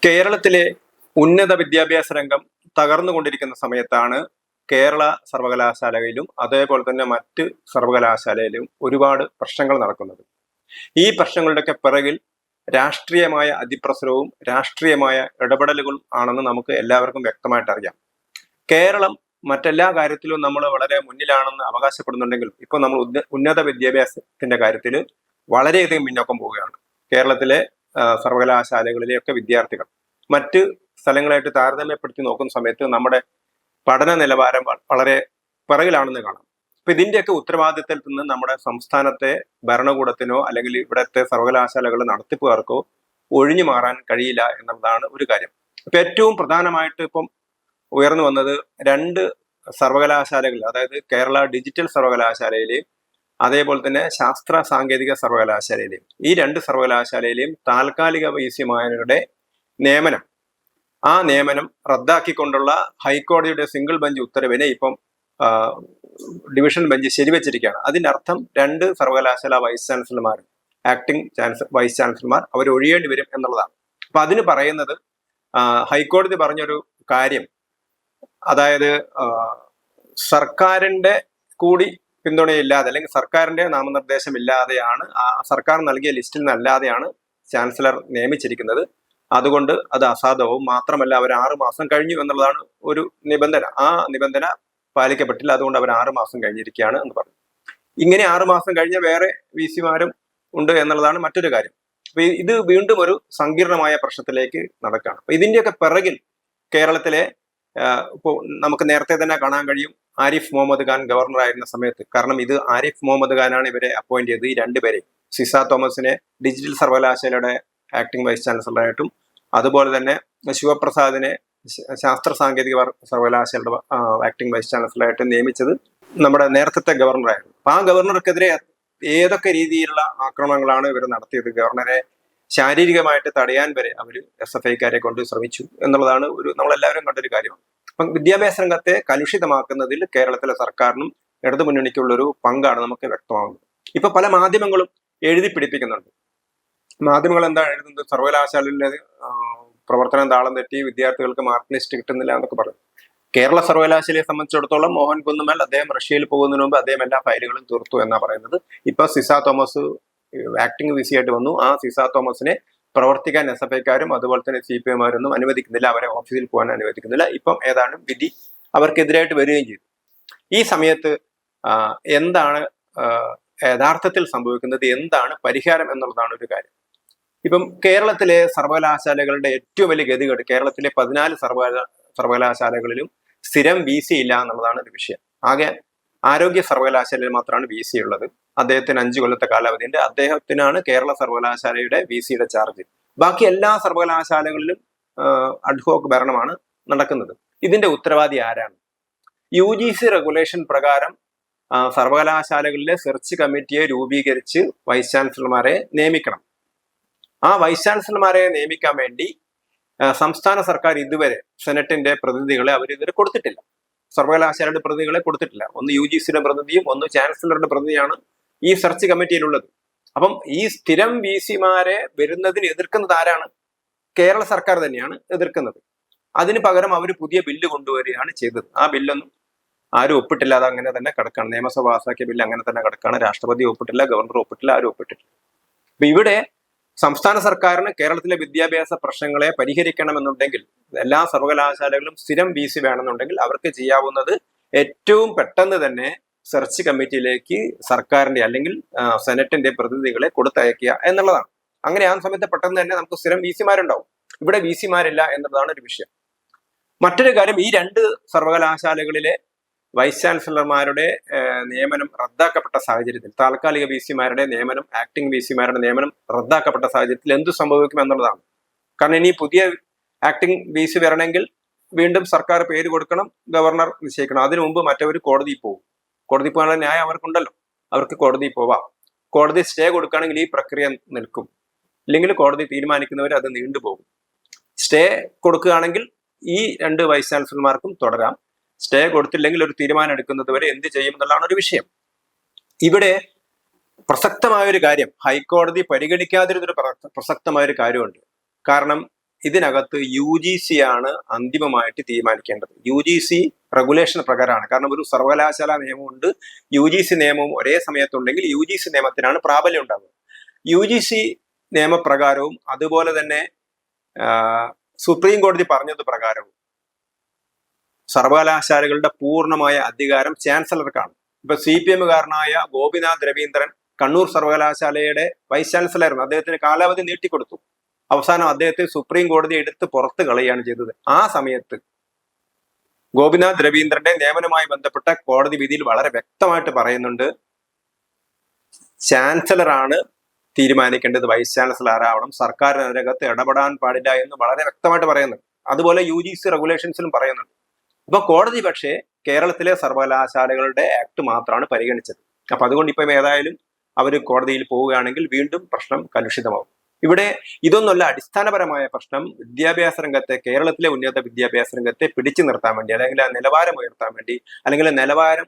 കേരളത്തിലെ ഉന്നത വിദ്യാഭ്യാസ രംഗം തകർന്നുകൊണ്ടിരിക്കുന്ന സമയത്താണ് കേരള സർവകലാശാലയിലും അതേപോലെ തന്നെ മറ്റ് സർവകലാശാലയിലും ഒരുപാട് പ്രശ്നങ്ങൾ നടക്കുന്നത്. ഈ പ്രശ്നങ്ങളുടെയൊക്കെ പിറകിൽ രാഷ്ട്രീയമായ അതിപ്രസരവും രാഷ്ട്രീയമായ ഇടപെടലുകളും ആണെന്ന് നമുക്ക് എല്ലാവർക്കും വ്യക്തമായിട്ട് അറിയാം. കേരളം മറ്റെല്ലാ കാര്യത്തിലും നമ്മൾ വളരെ മുന്നിലാണെന്ന് അവകാശപ്പെടുന്നുണ്ടെങ്കിലും ഇപ്പോൾ നമ്മൾ ഉന്നത വിദ്യാഭ്യാസത്തിന്റെ കാര്യത്തിൽ വളരെയധികം പിന്നോക്കം പോവുകയാണ്. കേരളത്തിലെ സർവകലാശാലകളിലെയൊക്കെ വിദ്യാർത്ഥികൾ മറ്റ് സ്ഥലങ്ങളായിട്ട് താരതമ്യപ്പെടുത്തി നോക്കുന്ന സമയത്ത് നമ്മുടെ പഠന നിലവാരം വളരെ പിറകിലാണെന്ന് കാണാം. അപ്പൊ ഇതിന്റെയൊക്കെ ഉത്തരവാദിത്തത്തിൽ നിന്ന് നമ്മുടെ സംസ്ഥാനത്തെ ഭരണകൂടത്തിനോ അല്ലെങ്കിൽ ഇവിടുത്തെ സർവകലാശാലകളുടെ നടത്തിപ്പുകാർക്കോ ഒഴിഞ്ഞു മാറാൻ കഴിയില്ല എന്നുള്ളതാണ് ഒരു കാര്യം. ഇപ്പൊ ഏറ്റവും പ്രധാനമായിട്ട് ഇപ്പം ഉയർന്നു വന്നത് രണ്ട് സർവകലാശാലകൾ, അതായത് കേരള ഡിജിറ്റൽ സർവകലാശാലയിലെയും അതേപോലെ തന്നെ ശാസ്ത്ര സാങ്കേതിക സർവകലാശാലയിലെയും ഈ രണ്ട് സർവകലാശാലയിലെയും താൽക്കാലിക വൈസിമാരുടെ നിയമനം, ആ നിയമനം റദ്ദാക്കിക്കൊണ്ടുള്ള ഹൈക്കോടതിയുടെ സിംഗിൾ ബെഞ്ച് ഉത്തരവിനെ ഇപ്പം ഡിവിഷൻ ബെഞ്ച് ശരിവെച്ചിരിക്കുകയാണ്. അതിനർത്ഥം രണ്ട് സർവകലാശാല വൈസ് ചാൻസലർമാർ, ആക്ടിംഗ് വൈസ് ചാൻസലർമാർ അവർ ഒഴിയേണ്ടി വരും എന്നുള്ളതാണ്. അപ്പൊ അതിന് പറയുന്നത് ഹൈക്കോടതി പറഞ്ഞൊരു കാര്യം, അതായത് സർക്കാരിന്റെ കൂടി പിന്തുണയില്ലാതെ അല്ലെങ്കിൽ സർക്കാരിന്റെ നാമനിർദ്ദേശം ഇല്ലാതെയാണ്, ആ സർക്കാർ നൽകിയ ലിസ്റ്റിൽ നിന്നല്ലാതെയാണ് ചാൻസലർ നിയമിച്ചിരിക്കുന്നത്. അതുകൊണ്ട് അത് അസാധുവും, മാത്രമല്ല അവർ 6 മാസം കഴിഞ്ഞു എന്നുള്ളതാണ് ഒരു നിബന്ധന. ആ നിബന്ധന പാലിക്കപ്പെട്ടില്ല, അതുകൊണ്ട് അവർ 6 മാസം കഴിഞ്ഞിരിക്കുകയാണ് എന്ന് പറഞ്ഞു. ഇങ്ങനെ 6 മാസം കഴിഞ്ഞ വേറെ വി സിമാരും ഉണ്ട് എന്നുള്ളതാണ് മറ്റൊരു കാര്യം. അപ്പൊ ഇത് വീണ്ടും ഒരു സങ്കീർണമായ പ്രശ്നത്തിലേക്ക് നടക്കുകയാണ്. അപ്പൊ ഇതിന്റെയൊക്കെ പിറകിൽ കേരളത്തിലെ ഇപ്പോൾ നമുക്ക് നേരത്തെ തന്നെ കാണാൻ കഴിയും, ആരിഫ് മുഹമ്മദ് ഖാൻ ഗവർണർ ആയിരുന്ന സമയത്ത്, കാരണം ഇത് ആരിഫ് മുഹമ്മദ് ഖാനാണ് ഇവരെ അപ്പോയിന്റ് ചെയ്തത്. ഈ രണ്ടുപേരെ, സിസ തോമസിനെ ഡിജിറ്റൽ സർവകലാശാലയുടെ ആക്ടിംഗ് വൈസ് ചാൻസലറായിട്ടും അതുപോലെ തന്നെ ശിവപ്രസാദിനെ ശാസ്ത്ര സാങ്കേതിക സർവകലാശാലയുടെ ആക്ടിംഗ് വൈസ് ചാൻസലറായിട്ട് നിയമിച്ചത് നമ്മുടെ നേരത്തെ ഗവർണറായിരുന്നു. അപ്പൊ ആ ഗവർണർക്കെതിരെ ഏതൊക്കെ രീതിയിലുള്ള ആക്രമണങ്ങളാണ് ഇവർ നടത്തിയത്, ഗവർണറെ ശാരീരികമായിട്ട് തടയാൻ വരെ അവർ SFIക്കാരെ കൊണ്ട് ശ്രമിച്ചു എന്നുള്ളതാണ് നമ്മളെല്ലാവരും കണ്ടൊരു കാര്യമാണ്. അപ്പം വിദ്യാഭ്യാസ രംഗത്തെ കലുഷിതമാക്കുന്നതിൽ കേരളത്തിലെ സർക്കാരിനും ഇടതുമുന്നണിക്കുള്ളൊരു പങ്കാണ് നമുക്ക് വ്യക്തമാകുന്നത്. ഇപ്പൊ പല മാധ്യമങ്ങളും എഴുതി പിടിപ്പിക്കുന്നുണ്ട്. മാധ്യമങ്ങൾ എന്താ എഴുതുന്നത്, സർവകലാശാലയിലെ പ്രവർത്തനം താളം തെറ്റി, വിദ്യാർത്ഥികൾക്ക് മാർക്ക് ലിസ്റ്റ് കിട്ടുന്നില്ല എന്നൊക്കെ പറയും. കേരള സർവകലാശാലയെ സംബന്ധിച്ചിടത്തോളം മോഹൻ കുന്നുമേൽ അദ്ദേഹം റഷ്യയിൽ പോകുന്നതിന് മുമ്പ് അദ്ദേഹം എല്ലാ ഫയലുകളും തീർത്തു എന്നാ പറയുന്നത്. ഇപ്പൊ Sisa Thomas acting V C ആയിട്ട് വന്നു. ആ സിസ തോമസിനെ പ്രവർത്തിക്കാൻ SFIക്കാരും അതുപോലെ തന്നെ CPIമാരൊന്നും അനുവദിക്കുന്നില്ല, അവരെ ഓഫീസിൽ പോകാൻ അനുവദിക്കുന്നില്ല. ഇപ്പം ഏതാണ്ട് വിധി അവർക്കെതിരായിട്ട് വരികയും ചെയ്തു. ഈ സമയത്ത് എന്താണ് യഥാർത്ഥത്തിൽ സംഭവിക്കുന്നത്, എന്താണ് പരിഹാരം എന്നുള്ളതാണ് ഒരു കാര്യം. ഇപ്പം കേരളത്തിലെ സർവകലാശാലകളുടെ ഏറ്റവും വലിയ ഗതികേട്, കേരളത്തിലെ 14 സർവകലാശാലകളിലും സ്ഥിരം VC ഇല്ല എന്നുള്ളതാണ് ഒരു വിഷയം. ആകെ ആരോഗ്യ സർവകലാശാലയിൽ മാത്രമാണ് VC ഉള്ളത്. അദ്ദേഹത്തിന് 5 കൊല്ലത്തെ കാലാവധിയുണ്ട്. അദ്ദേഹത്തിനാണ് കേരള സർവകലാശാലയുടെ VCയുടെ ചാർജ്. ബാക്കി എല്ലാ സർവകലാശാലകളിലും അഡ്ഹോക്ക് ഭരണമാണ് നടക്കുന്നത്. ഇതിന്റെ ഉത്തരവാദി ആരാണ്? UGC റെഗുലേഷൻ പ്രകാരം സർവകലാശാലകളിലെ സെർച്ച് കമ്മിറ്റിയെ രൂപീകരിച്ച് വൈസ് ചാൻസലർമാരെ നിയമിക്കണം. ആ വൈസ് ചാൻസലർമാരെ നിയമിക്കാൻ വേണ്ടി സംസ്ഥാന സർക്കാർ ഇതുവരെ സെനറ്റിന്റെ പ്രതിനിധികളെ ഇതുവരെ കൊടുത്തിട്ടില്ല. സർവകലാശാലയുടെ പ്രതിനിധികളെ കൊടുത്തിട്ടില്ല. ഒന്ന് UGCയുടെ പ്രതിനിധിയും ഒന്ന് ചാൻസലറുടെ പ്രതിനിധിയാണ് ഈ സെർച്ച് കമ്മിറ്റിയിലുള്ളത്. അപ്പം ഈ സ്ഥിരം VCമാരെ വരുന്നതിന് എതിർക്കുന്നത് ആരാണ്? കേരള സർക്കാർ തന്നെയാണ് എതിർക്കുന്നത്. അതിന് പകരം അവർ പുതിയ ബില്ല് കൊണ്ടുവരികയാണ് ചെയ്തത്. ആ ബില്ലൊന്നും ആരും ഒപ്പിട്ടില്ല, അത് അങ്ങനെ തന്നെ കിടക്കാണ്. നിയമസഭ പാസാക്കിയ ബില്ല് അങ്ങനെ തന്നെ കിടക്കാണ്. രാഷ്ട്രപതി ഒപ്പിട്ടില്ല, ഗവർണർ ഒപ്പിട്ടില്ല, ആരും ഒപ്പിട്ടിട്ടില്ല. അപ്പൊ ഇവിടെ സംസ്ഥാന സർക്കാരിന് കേരളത്തിലെ വിദ്യാഭ്യാസ പ്രശ്നങ്ങളെ പരിഹരിക്കണമെന്നുണ്ടെങ്കിൽ, എല്ലാ സർവകലാശാലകളും സ്ഥിരം VC വേണമെന്നുണ്ടെങ്കിൽ അവർക്ക് ചെയ്യാവുന്നത് ഏറ്റവും പെട്ടെന്ന് തന്നെ സെർച്ച് കമ്മിറ്റിയിലേക്ക് സർക്കാരിന്റെ അല്ലെങ്കിൽ സെനറ്റിന്റെ പ്രതിനിധികളെ കൊടുത്തയക്കുക എന്നുള്ളതാണ്. അങ്ങനെ ആ സമയത്ത് പെട്ടെന്ന് തന്നെ നമുക്ക് സ്ഥിരം VCമാരുണ്ടാവും. ഇവിടെ VCമാരില്ല എന്നുള്ളതാണ് ഒരു വിഷയം. മറ്റൊരു കാര്യം, ഈ രണ്ട് സർവകലാശാലകളിലെ വൈസ് ചാൻസലർമാരുടെ നിയമനം റദ്ദാക്കപ്പെട്ട സാഹചര്യത്തിൽ, താൽക്കാലിക VCമാരുടെ നിയമനം, ആക്ടിംഗ് VCമാരുടെ നിയമനം റദ്ദാക്കപ്പെട്ട സാഹചര്യത്തിൽ എന്തു സംഭവിക്കും എന്നുള്ളതാണ്. കാരണം ഇനി പുതിയ ആക്ടിംഗ് VC വരണമെങ്കിൽ വീണ്ടും സർക്കാർ പേര് കൊടുക്കണം, ഗവർണർ നിശ്ചയിക്കണം. അതിനു മുമ്പ് മറ്റവർ കോടതിയിൽ പോകും. കോടതി പോകാനുള്ള ന്യായം അവർക്കുണ്ടല്ലോ, അവർക്ക് കോടതിയിൽ പോവാം. കോടതി സ്റ്റേ കൊടുക്കുകയാണെങ്കിൽ ഈ പ്രക്രിയ നിൽക്കും, ഇല്ലെങ്കിൽ കോടതി തീരുമാനിക്കുന്നവർ അത് നീണ്ടുപോകും. സ്റ്റേ കൊടുക്കുകയാണെങ്കിൽ ഈ രണ്ട് വൈസ് ചാൻസലർമാർക്കും തുടരാം. സ്റ്റേ കൊടുത്തില്ലെങ്കിൽ ഒരു തീരുമാനം എടുക്കുന്നത് വരെ എന്ത് ചെയ്യും എന്നുള്ളതാണ് ഒരു വിഷയം. ഇവിടെ പ്രസക്തമായ ഒരു കാര്യം, ഹൈക്കോടതി പരിഗണിക്കാതിരുന്നൊരു പ്രസക്തമായ ഒരു കാര്യമുണ്ട്. കാരണം ഇതിനകത്ത് UGC ആണ് അന്തിമമായിട്ട് തീരുമാനിക്കേണ്ടത്. UGC റെഗുലേഷൻ പ്രകാരമാണ്. കാരണം ഒരു സർവകലാശാല നിയമമുണ്ട്, UGC നിയമവും ഒരേ സമയത്തുണ്ടെങ്കിൽ UGC നിയമത്തിനാണ് പ്രാബല്യം ഉണ്ടാകുന്നത്. UGC നിയമപ്രകാരവും അതുപോലെ തന്നെ സുപ്രീം കോടതി പറഞ്ഞത് പ്രകാരവും സർവകലാശാലകളുടെ പൂർണ്ണമായ അധികാരം ചാൻസലർക്കാണ്. ഇപ്പൊ CPM-കാരനായ ഗോപിനാഥ് രവീന്ദ്രൻ കണ്ണൂർ സർവകലാശാലയുടെ വൈസ് ചാൻസലറായിരുന്നു. അദ്ദേഹത്തിന് കാലാവധി നീട്ടിക്കൊടുത്തു. അവസാനം അദ്ദേഹത്തെ സുപ്രീം കോടതി എടുത്ത് പുറത്ത് കളയുകയാണ് ചെയ്തത്. ആ സമയത്ത് ഗോപിനാഥ് രവീന്ദ്രന്റെ നിയമനവുമായി ബന്ധപ്പെട്ട കോടതി വിധിയിൽ വളരെ വ്യക്തമായിട്ട് പറയുന്നുണ്ട്, ചാൻസലറാണ് തീരുമാനിക്കേണ്ടത് വൈസ് ചാൻസലർ ആരാവണം, സർക്കാർ അതിനകത്ത് ഇടപെടാൻ പാടില്ല എന്ന് വളരെ വ്യക്തമായിട്ട് പറയുന്നുണ്ട്. അതുപോലെ UGC റെഗുലേഷൻസിലും പറയുന്നുണ്ട്. അപ്പൊ കോടതി പക്ഷേ കേരളത്തിലെ സർവകലാശാലകളുടെ ആക്ട് മാത്രമാണ് പരിഗണിച്ചത്. അപ്പൊ അതുകൊണ്ട് ഇപ്പം ഏതായാലും അവർ കോടതിയിൽ പോവുകയാണെങ്കിൽ വീണ്ടും പ്രശ്നം കലുഷിതമാവും. ഇവിടെ ഇതൊന്നുമല്ല അടിസ്ഥാനപരമായ പ്രശ്നം. വിദ്യാഭ്യാസ രംഗത്തെ, കേരളത്തിലെ ഉന്നത വിദ്യാഭ്യാസ രംഗത്തെ പിടിച്ചു നിർത്താൻ വേണ്ടി, അല്ലെങ്കിൽ ആ നിലവാരം ഉയർത്താൻ വേണ്ടി, അല്ലെങ്കിൽ നിലവാരം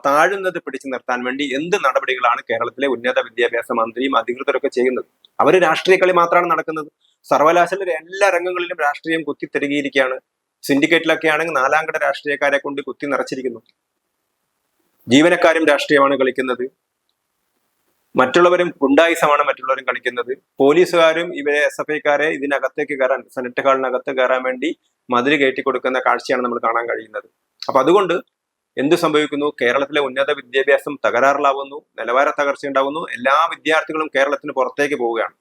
താഴുന്നത് പിടിച്ചു നിർത്താൻ വേണ്ടി എന്ത് നടപടികളാണ് കേരളത്തിലെ ഉന്നത വിദ്യാഭ്യാസ മന്ത്രിയും അധികൃതരൊക്കെ ചെയ്യുന്നത്? അവർ രാഷ്ട്രീയ കളി മാത്രമാണ് നടക്കുന്നത്. സർവകലാശാലയിലെ എല്ലാ രംഗങ്ങളിലും രാഷ്ട്രീയം കുത്തിത്തിരുകിയിരിക്കുകയാണ്. സിൻഡിക്കേറ്റിലൊക്കെ ആണെങ്കിൽ 4ാം കിട രാഷ്ട്രീയക്കാരെ കൊണ്ട് കുത്തി നിറച്ചിരിക്കുന്നു. ജീവനക്കാരും രാഷ്ട്രീയമാണ് കളിക്കുന്നത്, മറ്റുള്ളവരും ഗുണ്ടായിസമാണ് മറ്റുള്ളവരും കളിക്കുന്നത്. പോലീസുകാരും ഇവരെ SFIക്കാരെ ഇതിനകത്തേക്ക് കയറാൻ, സെനറ്റ് ഹാളിനകത്ത് കയറാൻ വേണ്ടി മതിൽ കയറ്റി കൊടുക്കുന്ന കാഴ്ചയാണ് നമ്മൾ കാണാൻ കഴിയുന്നത്. അപ്പൊ അതുകൊണ്ട് എന്ത് സംഭവിക്കുന്നു? കേരളത്തിലെ ഉന്നത വിദ്യാഭ്യാസം തകരാറിലാവുന്നു, നിലവാര തകർച്ച ഉണ്ടാവുന്നു, എല്ലാ വിദ്യാർത്ഥികളും കേരളത്തിന് പുറത്തേക്ക് പോവുകയാണ്.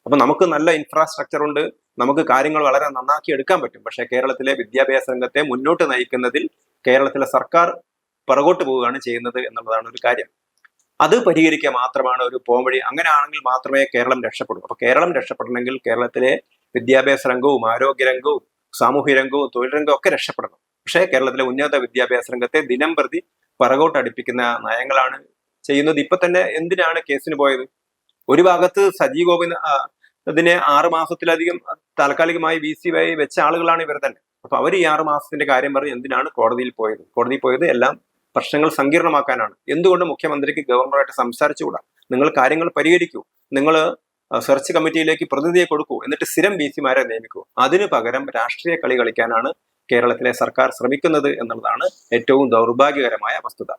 അപ്പൊ നമുക്ക് നല്ല ഇൻഫ്രാസ്ട്രക്ചർ ഉണ്ട്, നമുക്ക് കാര്യങ്ങൾ വളരെ നന്നാക്കി എടുക്കാൻ പറ്റും. പക്ഷെ കേരളത്തിലെ വിദ്യാഭ്യാസ രംഗത്തെ മുന്നോട്ട് നയിക്കുന്നതിൽ കേരളത്തിലെ സർക്കാർ പുറകോട്ട് പോവുകയാണ് ചെയ്യുന്നത് എന്നുള്ളതാണ് ഒരു കാര്യം. അത് പരിഹരിക്കുക മാത്രമാണ് ഒരു പോംവഴി. അങ്ങനെയാണെങ്കിൽ മാത്രമേ കേരളം രക്ഷപ്പെടൂ. അപ്പൊ കേരളം രക്ഷപ്പെടണമെങ്കിൽ കേരളത്തിലെ വിദ്യാഭ്യാസ രംഗവും ആരോഗ്യ രംഗവും സാമൂഹ്യ രംഗവും തൊഴിൽ രംഗവും ഒക്കെ രക്ഷപ്പെടണം. പക്ഷേ കേരളത്തിലെ ഉന്നത വിദ്യാഭ്യാസ രംഗത്തെ ദിനം പ്രതി പുറകോട്ട് അടുപ്പിക്കുന്ന നയങ്ങളാണ് ചെയ്യുന്നത്. ഇപ്പൊ തന്നെ എന്തിനാണ് കേസിന് പോയത്? ഒരു ഭാഗത്ത് സജി അതിനെ 6 മാസത്തിലധികം താൽക്കാലികമായി VC വെച്ച ആളുകളാണ് ഇവർ തന്നെ. അപ്പൊ അവർ ഈ 6 മാസത്തിന്റെ കാര്യം പറഞ്ഞ് എന്തിനാണ് കോടതിയിൽ പോയത്? കോടതിയിൽ പോയത് എല്ലാം പ്രശ്നങ്ങൾ സങ്കീർണമാക്കാനാണ്. എന്തുകൊണ്ട് മുഖ്യമന്ത്രിക്ക് ഗവർണറായിട്ട് സംസാരിച്ചുകൂടാ? നിങ്ങൾ കാര്യങ്ങൾ പരിഹരിക്കൂ, നിങ്ങൾ സെർച്ച് കമ്മിറ്റിയിലേക്ക് പ്രതിനിധിയെ കൊടുക്കൂ, എന്നിട്ട് സ്ഥിരം VC-മാരെ നിയമിക്കൂ. അതിനു പകരം രാഷ്ട്രീയ കളി കളിക്കാനാണ് കേരളത്തിലെ സർക്കാർ ശ്രമിക്കുന്നത് എന്നുള്ളതാണ് ഏറ്റവും ദൗർഭാഗ്യകരമായ വസ്തുത.